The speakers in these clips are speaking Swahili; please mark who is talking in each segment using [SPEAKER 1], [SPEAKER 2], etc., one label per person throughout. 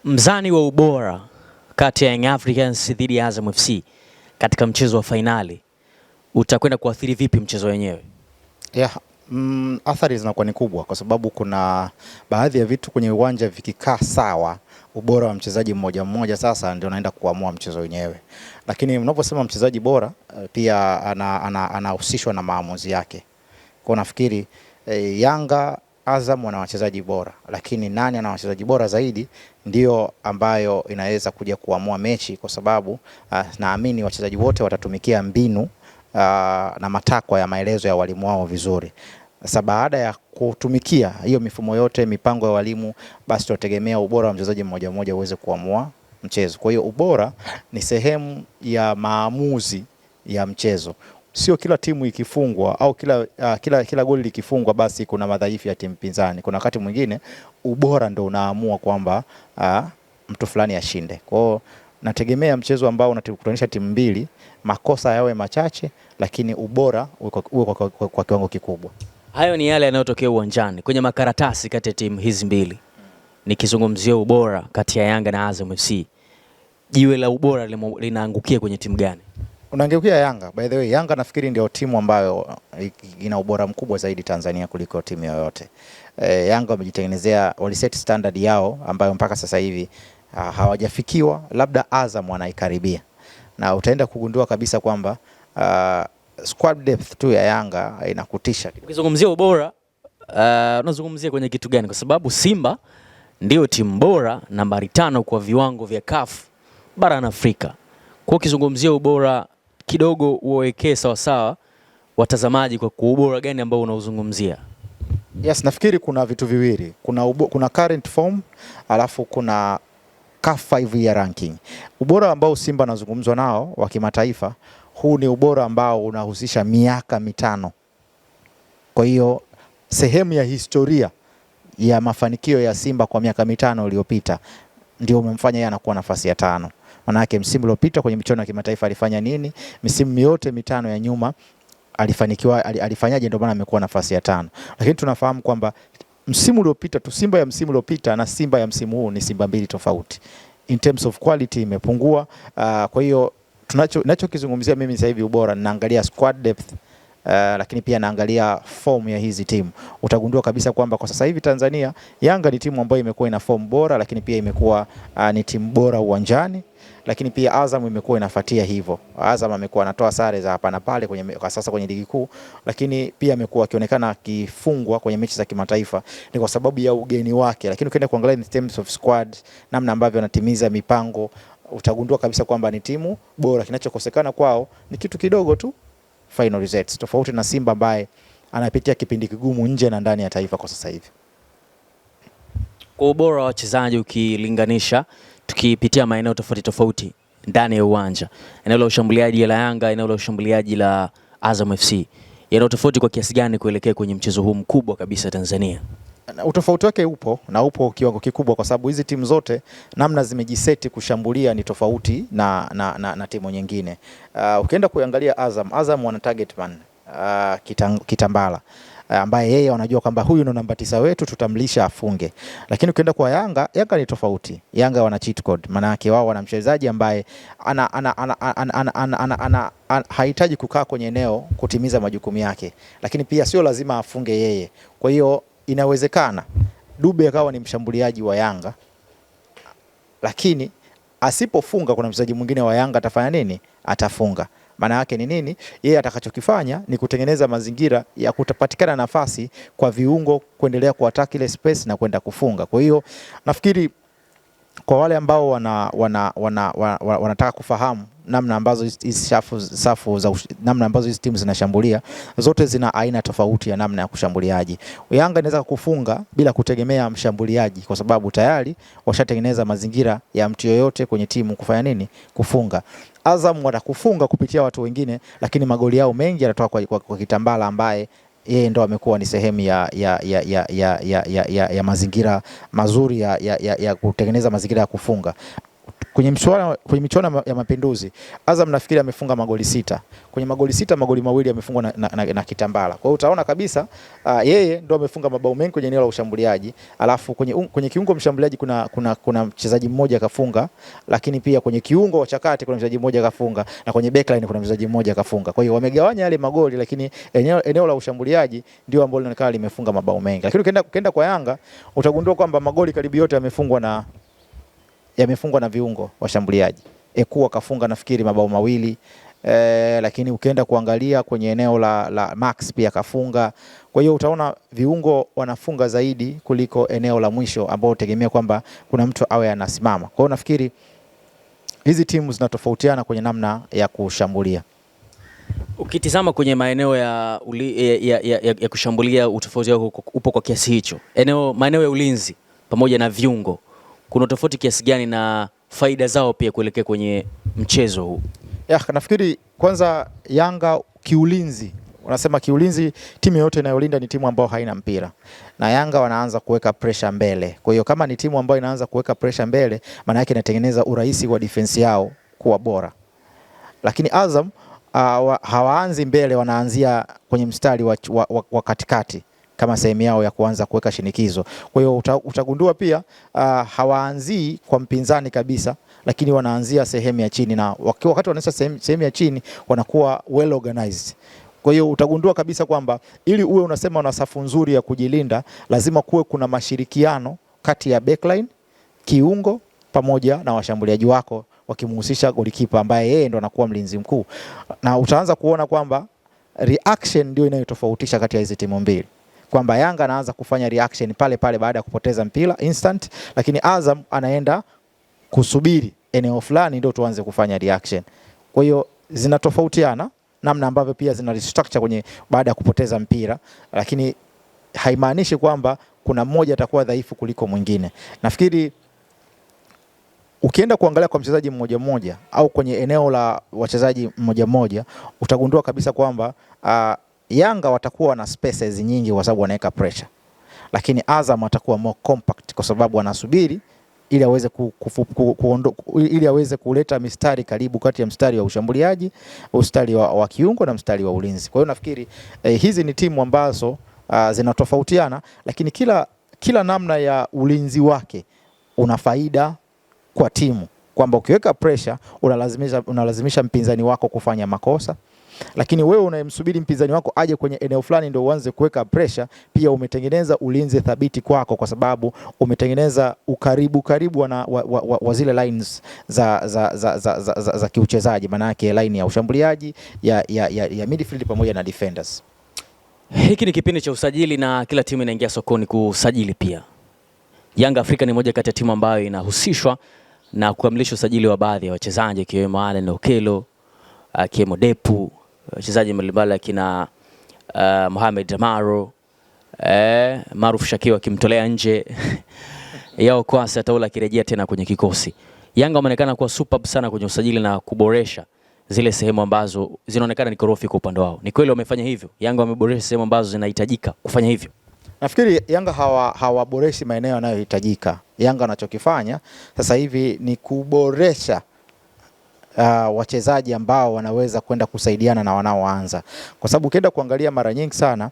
[SPEAKER 1] Mzani wa ubora kati ya Young Africans dhidi ya Azam FC katika mchezo wa fainali utakwenda kuathiri vipi mchezo wenyewe?
[SPEAKER 2] Athari zinakuwa ni kubwa kwa sababu kuna baadhi ya vitu kwenye uwanja vikikaa sawa, ubora wa mchezaji mmoja mmoja sasa ndio unaenda kuamua mchezo wenyewe. Lakini mnaposema mchezaji bora pia anahusishwa na maamuzi yake. Kwa nafikiri Yanga Azam wana wachezaji bora, lakini nani ana wachezaji bora zaidi ndio ambayo inaweza kuja kuamua mechi, kwa sababu naamini wachezaji wote watatumikia mbinu na matakwa ya maelezo ya walimu wao vizuri. Sasa baada ya kutumikia hiyo mifumo yote, mipango ya walimu, basi tutegemea ubora wa mchezaji mmoja mmoja uweze kuamua mchezo. Kwa hiyo ubora ni sehemu ya maamuzi ya mchezo. Sio kila timu ikifungwa au kila goli likifungwa basi kuna madhaifu ya timu pinzani. Kuna wakati mwingine ubora ndio unaamua kwamba mtu fulani ashinde. Kwa hiyo nategemea mchezo ambao unakutanisha timu mbili, makosa yawe machache lakini ubora uwe kwa kiwango kikubwa.
[SPEAKER 1] Hayo ni yale yanayotokea uwanjani kwenye makaratasi kati ya timu hizi mbili. Nikizungumzia ubora kati ya Yanga na Azam FC, jiwe la ubora linaangukia kwenye timu gani?
[SPEAKER 2] Unaangukia Yanga. By the way, Yanga nafikiri ndio timu ambayo ina ubora mkubwa zaidi Tanzania kuliko timu yoyote. Yanga wamejitengenezea, waliset standard yao ambayo mpaka sasa hivi hawajafikiwa, labda Azam wanaikaribia. Na utaenda kugundua kabisa kwamba squad depth tu ya Yanga inakutisha.
[SPEAKER 1] Ukizungumzia ubora, unazungumzia kwenye kitu gani? Kwa sababu Simba ndio timu bora nambari 5 kwa viwango vya CAF barani Afrika. Kwa ukizungumzia ubora kidogo uwekee sawa sawa watazamaji kwa ubora gani ambao unauzungumzia?
[SPEAKER 2] Yes, nafikiri kuna vitu viwili. Kuna current form, alafu kuna CAF 5 year ranking. Ubora ambao Simba anazungumzwa nao wa kimataifa, huu ni ubora ambao unahusisha miaka 5. Kwa hiyo sehemu ya historia ya mafanikio ya Simba kwa miaka 5 iliyopita ndio umemfanya yeye anakuwa nafasi ya 5. Maana yake msimu uliopita kwenye michuano ya kimataifa alifanya nini? Misimu yote 5 ya nyuma alifanikiwa, alifanyaje ndio maana amekuwa nafasi ya 5. Lakini tunafahamu kwamba msimu uliopita tu, Simba ya msimu uliopita na Simba ya msimu huu ni Simba mbili tofauti. In terms of quality imepungua. Kwa hiyo ninachokizungumzia mimi sasa hivi ubora, ninaangalia squad depth, lakini pia naangalia form ya hizi timu. Utagundua kabisa kwamba kwa sasa hivi Tanzania Yanga ni timu ambayo imekuwa ina form bora, lakini pia imekuwa ni timu bora uwanjani, lakini pia Azam imekuwa inafuatia hivyo. Azam amekuwa anatoa sare za hapa na pale kwa sasa kwenye ligi kuu, lakini pia amekuwa akionekana akifungwa kwenye mechi za kimataifa, ni kwa sababu ya ugeni wake. Lakini ukienda kuangalia in terms of squad, namna ambavyo anatimiza mipango, utagundua kabisa kwamba ni timu bora. Kinachokosekana kwao ni kitu kidogo tu, final results, tofauti na Simba ambaye anapitia kipindi kigumu nje na ndani ya taifa kwa sasa hivi.
[SPEAKER 1] Kwa ubora wa wachezaji ukilinganisha, tukipitia maeneo tofauti tofauti ndani ya uwanja, eneo la ushambuliaji la Yanga, eneo la ushambuliaji la Azam FC, yana tofauti kwa kiasi gani kuelekea kwenye mchezo huu mkubwa kabisa Tanzania?
[SPEAKER 2] Utofauti wake upo kiwango kikubwa, kwa sababu hizi timu zote namna zimejiseti kushambulia ni tofauti na timu nyingine. Ukienda kuangalia Azam wana target man Kitambala, ambaye yeye wanajua kwamba huyu ndo namba 9 wetu, tutamlisha afunge. Lakini ukienda kwa Yanga ni tofauti. Yanga wana cheat code, maana yake wao wana mchezaji ambaye hahitaji kukaa kwenye eneo kutimiza majukumu yake, lakini pia sio lazima afunge yeye. Kwa hiyo inawezekana Dube akawa ni mshambuliaji wa Yanga, lakini asipofunga kuna mchezaji mwingine wa Yanga atafanya nini? Atafunga. Maana yake ni nini? Yeye atakachokifanya ni kutengeneza mazingira ya kutapatikana nafasi kwa viungo kuendelea kuattack ile space na kwenda kufunga. Kwa hiyo nafikiri kwa wale ambao wanataka kufahamu namna ambazo hizi safu za namna ambazo hizi timu zinashambulia, zote zina aina tofauti ya namna ya kushambuliaji. Yanga inaweza kufunga bila kutegemea mshambuliaji, kwa sababu tayari washatengeneza mazingira ya mtu yoyote kwenye timu kufanya nini? Kufunga. Azam watakufunga kupitia watu wengine, lakini magoli yao mengi yanatoka kwa Kitambala ambaye yeye ndo amekuwa ni sehemu ya mazingira mazuri ya kutengeneza mazingira ya kufunga. kwenye michuano ya Mapinduzi, Azam nafikiri amefunga magoli 6. Kwenye magoli 6, magoli mawili yamefungwa na Kitambala. Kwa hiyo utaona kabisa yeye ndo amefunga mabao mengi kwenye eneo la ushambuliaji. Alafu kwenye kiungo mshambuliaji kuna mchezaji mmoja kafunga, lakini pia kwenye kiungo cha kati kuna mchezaji mmoja kafunga, na kwenye backline kuna mchezaji mmoja kafunga. Kwa hiyo wamegawanya yale magoli, lakini eneo la ushambuliaji ndio ambalo linaonekana limefunga mabao mengi. Lakini ukienda kwa Yanga utagundua kwamba magoli karibu yote yamefungwa na viungo washambuliaji. Ekua kafunga nafikiri mabao mawili, lakini ukienda kuangalia kwenye eneo la Max pia kafunga. Kwa hiyo utaona viungo wanafunga zaidi kuliko eneo la mwisho ambao utegemea kwamba kuna mtu awe anasimama. Kwa hiyo nafikiri hizi timu zinatofautiana kwenye namna ya kushambulia.
[SPEAKER 1] Ukitizama kwenye maeneo ya kushambulia, utofauti wao upo kwa kiasi hicho. Maeneo ya ulinzi pamoja na viungo, kuna tofauti kiasi gani na faida zao pia kuelekea kwenye mchezo huu?
[SPEAKER 2] Nafikiri kwanza Yanga kiulinzi, unasema kiulinzi, timu yote inayolinda ni timu ambayo haina mpira, na Yanga wanaanza kuweka pressure mbele. Kwa hiyo kama ni timu ambayo inaanza kuweka pressure mbele, maana yake inatengeneza urahisi wa defense yao kuwa bora. Lakini Azam hawaanzi mbele, wanaanzia kwenye mstari wa katikati kama sehemu yao ya kuanza kuweka shinikizo. Kwa hiyo utagundua pia hawaanzii kwa mpinzani kabisa, lakini wanaanzia sehemu ya chini, na wakati wanaanza sehemu ya chini wanakuwa well organized. Kwa hiyo utagundua kabisa kwamba ili uwe unasema una safu nzuri ya kujilinda, lazima kuwe kuna mashirikiano kati ya backline, kiungo pamoja na washambuliaji wako, wakimhusisha golikipa ambaye yeye ndo anakuwa mlinzi mkuu. Na utaanza kuona kwamba reaction ndio inayotofautisha kati ya hizi timu mbili, kwamba Yanga anaanza kufanya reaction pale pale baada ya kupoteza mpira instant, lakini Azam anaenda kusubiri eneo fulani ndio tuanze kufanya reaction. Kwa hiyo zinatofautiana namna ambavyo pia zina restructure kwenye baada ya kupoteza mpira, lakini haimaanishi kwamba kuna mmoja atakuwa dhaifu kuliko mwingine. Nafikiri ukienda kuangalia kwa mchezaji mmoja mmoja au kwenye eneo la wachezaji mmoja mmoja, utagundua kabisa kwamba Yanga watakuwa na spaces nyingi kwa sababu wanaweka pressure, lakini Azam watakuwa more compact kwa sababu wanasubiri ili aweze kuleta mistari karibu kati ya mstari wa ushambuliaji, mstari wa kiungo na mstari wa ulinzi. Kwa hiyo nafikiri hizi ni timu ambazo zinatofautiana, lakini kila namna ya ulinzi wake una faida kwa timu, kwamba ukiweka pressure unalazimisha mpinzani wako kufanya makosa, lakini wewe unayemsubiri mpinzani wako aje kwenye eneo fulani ndio uanze kuweka pressure, pia umetengeneza ulinzi thabiti kwako, kwa sababu umetengeneza karibu wa zile lines za kiuchezaji, maana yake line ya ushambuliaji ya midfield pamoja na defenders.
[SPEAKER 1] Hiki ni kipindi cha usajili na kila timu inaingia sokoni kusajili pia. Yanga Afrika ni moja kati ya timu ambayo inahusishwa na kukamilisha usajili wa baadhi ya wachezaji ikiwemo Allen Okello, akiwemo Depu, wachezaji mbalimbali akina Mohamed Damaro, Maruf Shakir akimtolea nje yao Kwasi ataula akirejea tena kwenye kikosi. Yanga wameonekana kuwa superb sana kwenye usajili na kuboresha zile sehemu ambazo zinaonekana ni korofi kwa upande wao. Ni kweli wamefanya hivyo? Yanga wameboresha sehemu ambazo zinahitajika kufanya hivyo?
[SPEAKER 2] Nafikiri Yanga hawaboreshi maeneo yanayohitajika. Yanga wanachokifanya sasa hivi ni kuboresha wachezaji ambao wanaweza kwenda kusaidiana na wanaoanza, kwa sababu ukienda kuangalia mara nyingi sana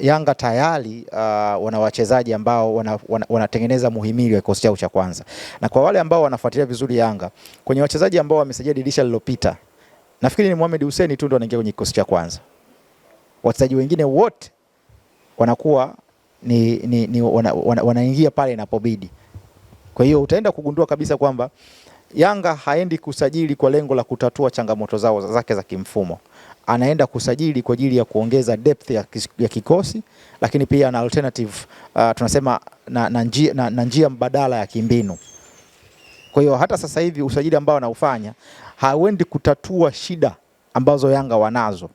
[SPEAKER 2] Yanga tayari wana wachezaji ambao wanatengeneza muhimili wa kikosi chao cha kwanza. Na kwa wale ambao wanafuatilia vizuri Yanga, kwenye wachezaji ambao wamesajili dirisha lililopita, nafikiri ni Mohamed Hussein tu ndo anaingia kwenye kikosi cha kwanza. Wachezaji wengine wote wanakuwa wanaingia pale inapobidi. Kwa hiyo utaenda kugundua kabisa kwamba Yanga haendi kusajili kwa lengo la kutatua changamoto zake za kimfumo. Anaenda kusajili kwa ajili ya kuongeza depth ya kikosi, lakini pia na alternative tunasema na njia mbadala ya kimbinu. Kwa hiyo hata sasa hivi usajili ambao anaufanya haendi kutatua shida ambazo Yanga wanazo.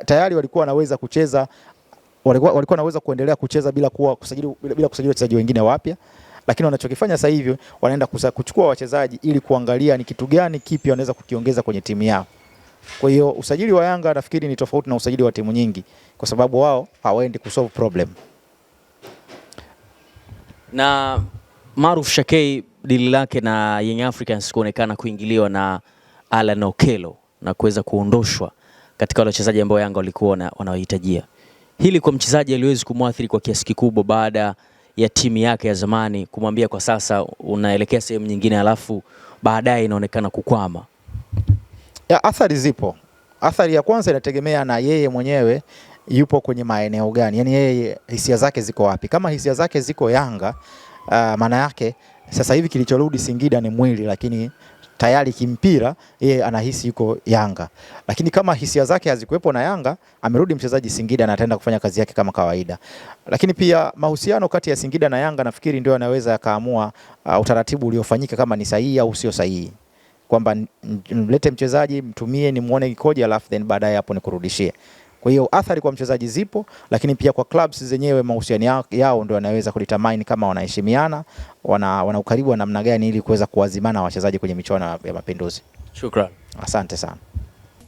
[SPEAKER 2] Tayari walikuwa wanaweza kucheza, walikuwa wanaweza kuendelea kucheza bila kusajili wachezaji wengine wapya, lakini wanachokifanya sasa hivi wanaenda kuchukua wachezaji ili kuangalia ni kitu gani kipi wanaweza kukiongeza kwenye timu yao. Kwa hiyo usajili wa Yanga nafikiri ni tofauti na usajili wa timu nyingi, kwa sababu wao hawaendi kusolve problem.
[SPEAKER 1] Na Maruf Shakei dili lake na Young Africans kuonekana kuingiliwa na Alan Okello na kuweza kuondoshwa katika wale wachezaji ambao Yanga walikuwa wanawahitajia. Hili kwa mchezaji aliwezi kumwathiri kwa kiasi kikubwa baada ya timu yake ya zamani kumwambia kwa sasa unaelekea sehemu nyingine, alafu baadaye inaonekana kukwama.
[SPEAKER 2] Ya, athari zipo. Athari ya kwanza inategemea na yeye mwenyewe yupo kwenye maeneo gani, yani yeye hisia zake ziko wapi. Kama hisia zake ziko Yanga, maana yake sasa hivi kilichorudi Singida ni mwili, lakini tayari kimpira yeye anahisi yuko Yanga. Lakini kama hisia zake hazikuwepo na Yanga, amerudi mchezaji Singida na ataenda kufanya kazi yake kama kawaida. Lakini pia mahusiano kati ya Singida na Yanga nafikiri ndio yanaweza yakaamua utaratibu uliofanyika kama ni sahihi au sio sahihi, kwamba mlete mchezaji mtumie ni muone kikoje, alafu then baadaye hapo ni kurudishie. Kwa hiyo athari kwa mchezaji zipo, lakini pia kwa clubs zenyewe mahusiano yao ndio yanaweza kudetermine kama wanaheshimiana, wana ukaribu wa namna gani ili kuweza kuwazimana wachezaji kwenye michuano ya Mapinduzi.
[SPEAKER 1] Shukrani.
[SPEAKER 2] Asante sana.